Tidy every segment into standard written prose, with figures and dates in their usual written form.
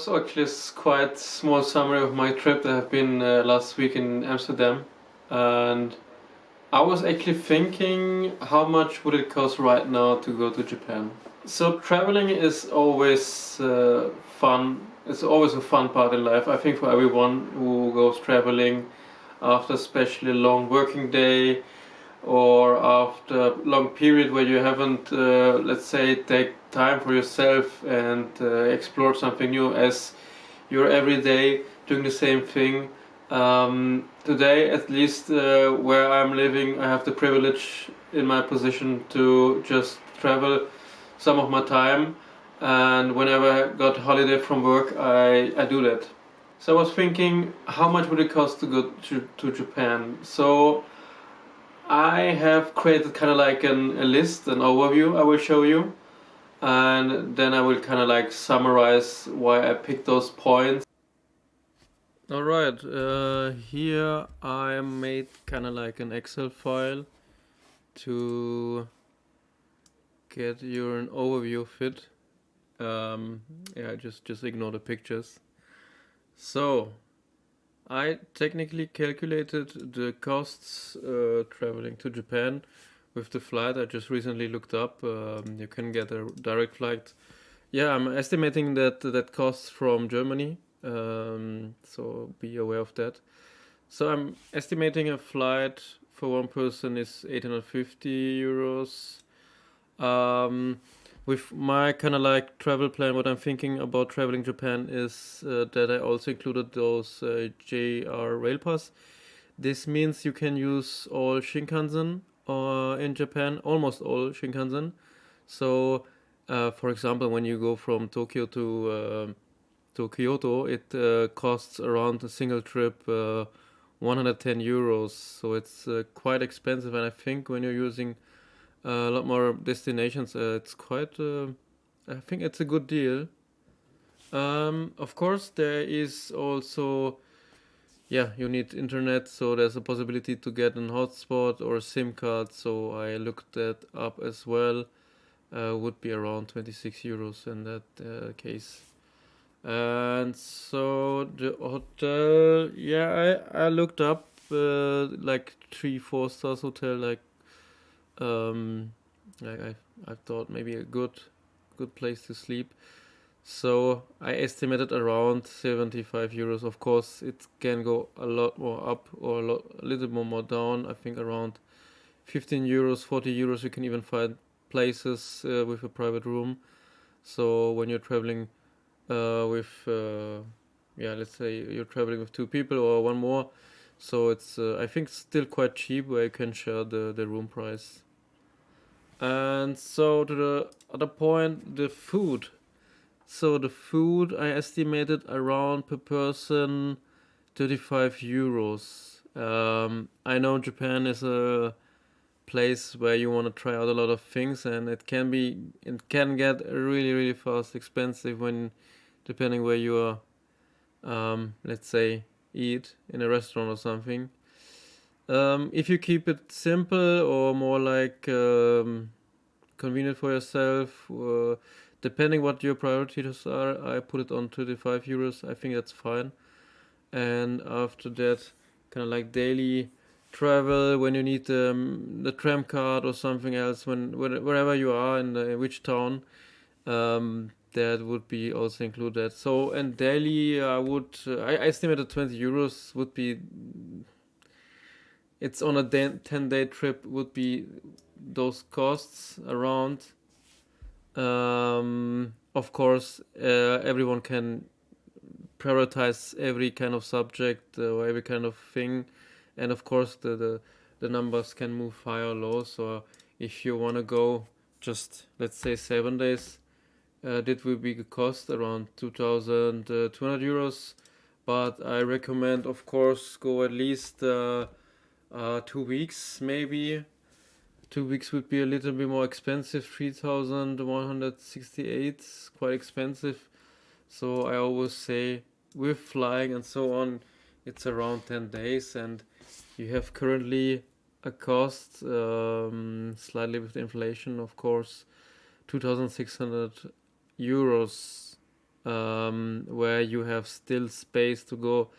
was actually quite small summary of my trip that I've been last week in Amsterdam, and I was actually thinking how much would it cost right now to go to Japan. So traveling is always fun. It's always a fun part in life. I think for everyone who goes traveling after especially a long working day or after a long period where you haven't, let's say, take time for yourself and explore something new as you're every day doing the same thing. Today, at least where I'm living, I have the privilege in my position to just travel some of my time, and whenever I got holiday from work, I do that. So I was thinking, how much would it cost to go to Japan? So I have created kind of like a list, an overview I will show you, and then I will kind of like summarize why I picked those points. Alright, here I made kind of like an Excel file to get you an overview of it. Yeah, just ignore the pictures. So, I technically calculated the costs traveling to Japan with the flight. I just recently looked up. You can get a direct flight. Yeah, I'm estimating that costs from Germany. So be aware of that. So I'm estimating a flight for one person is 850 euros. With my kind of like travel plan, what I'm thinking about traveling Japan is that I also included those JR rail pass. This means you can use all Shinkansen in Japan, almost all Shinkansen. So, for example, when you go from Tokyo to Kyoto, it costs around a single trip 110 euros. So it's quite expensive, and I think when you're using a lot more destinations, it's quite. I think it's a good deal. Of course, there is also, yeah, you need internet, so there's a possibility to get an hotspot or a SIM card. So I looked that up as well. Would be around 26 euros in that case. And so the hotel, yeah, I looked up like 3 4 stars hotel, um, I thought maybe a good place to sleep. So I estimated around 75 euros. Of course, it can go a lot more up or a little more down. I think around 15 euros, 40 euros, you can even find places with a private room. So when you're traveling yeah, let's say you're traveling with 2 people or one more, so it's I think still quite cheap where you can share the room price. And so to the other point, the food. So the food I estimated around per person 35 euros. I know Japan is a place where you want to try out a lot of things, and it can get really fast expensive when depending where you are, let's say, eat in a restaurant or something. If you keep it simple or more like convenient for yourself, depending what your priorities are, I put it on 25 euros. I think that's fine. And after that, kind of like daily travel when you need the tram card or something else, wherever you are in which town, that would be also included. So and daily, I estimated 20 euros would be. It's on a 10-day trip would be those costs around. Of course, everyone can prioritize every kind of subject or every kind of thing, and of course the numbers can move high or low. So if you want to go just let's say 7 days, that will be the cost around 2,200 euros. But I recommend, of course, go at least 2 weeks, maybe. 2 weeks would be a little bit more expensive. 3,168, quite expensive. So I always say, with flying and so on, it's around 10 days, and you have currently a cost, slightly with inflation, of course, 2,600 euros where you have still space to go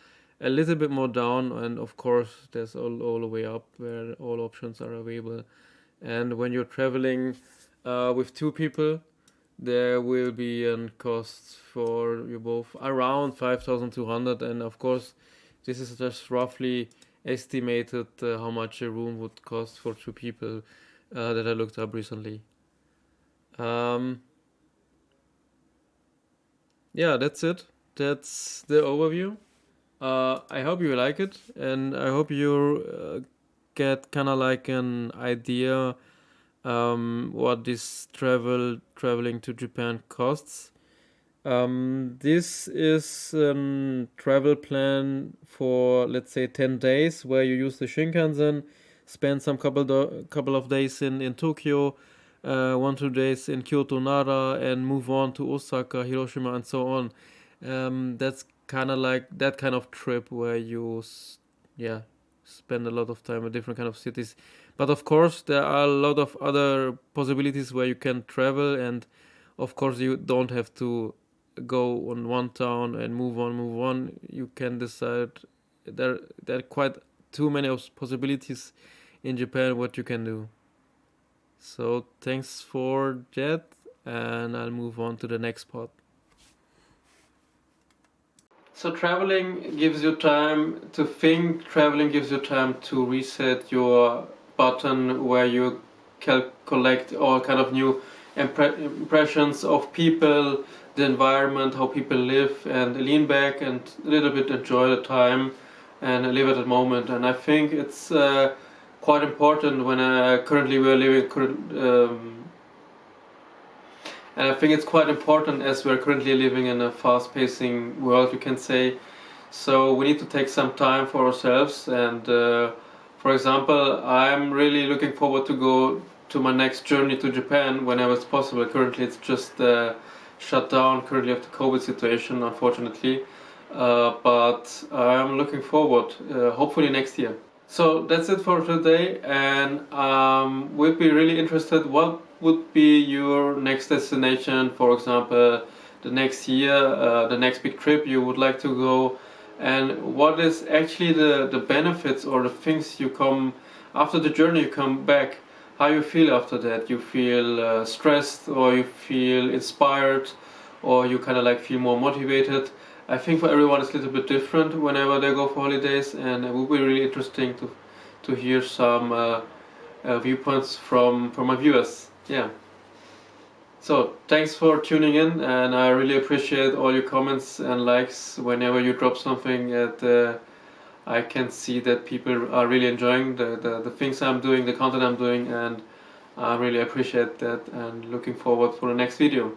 a little bit more down, and of course there's all the way up where all options are available. And when you're traveling with two people, there will be a cost for you both around 5,200, and of course this is just roughly estimated how much a room would cost for two people that I looked up recently. Um, yeah, that's it. That's the overview. I hope you like it, and I hope you get kind of like an idea what this traveling to Japan costs. This is a travel plan for, let's say, 10 days, where you use the Shinkansen, spend some couple of days in Tokyo, 1 2 days in Kyoto, Nara, and move on to Osaka, Hiroshima, and so on. That's kind of like that kind of trip where yeah, spend a lot of time in different kind of cities. But of course, there are a lot of other possibilities where you can travel, and of course, you don't have to go on one town and move on. You can decide. There are quite too many possibilities in Japan what you can do. So thanks for that, and I'll move on to the next part. So traveling gives you time to think, traveling gives you time to reset your button where you collect all kind of new impressions of people, the environment, how people live, and lean back and a little bit enjoy the time and live at the moment. And I think it's quite important when currently we're living and I think it's quite important as we're currently living in a fast-pacing world, you can say. So we need to take some time for ourselves. And for example, I'm really looking forward to go to my next journey to Japan whenever it's possible. Currently, it's just shut down currently of the COVID situation, unfortunately. But I'm looking forward, hopefully next year. So that's it for today, and we'd be really interested. What would be your next destination? For example, the next year, the next big trip you would like to go, and what is actually the benefits or the things you come after the journey? You come back. How you feel after that? You feel stressed, or you feel inspired, or you kind of like feel more motivated? I think for everyone it's a little bit different whenever they go for holidays, and it would be really interesting to hear some viewpoints from my viewers. Yeah. So thanks for tuning in, and I really appreciate all your comments and likes whenever you drop something that I can see that people are really enjoying the things I'm doing, the content I'm doing, and I really appreciate that and looking forward for the next video.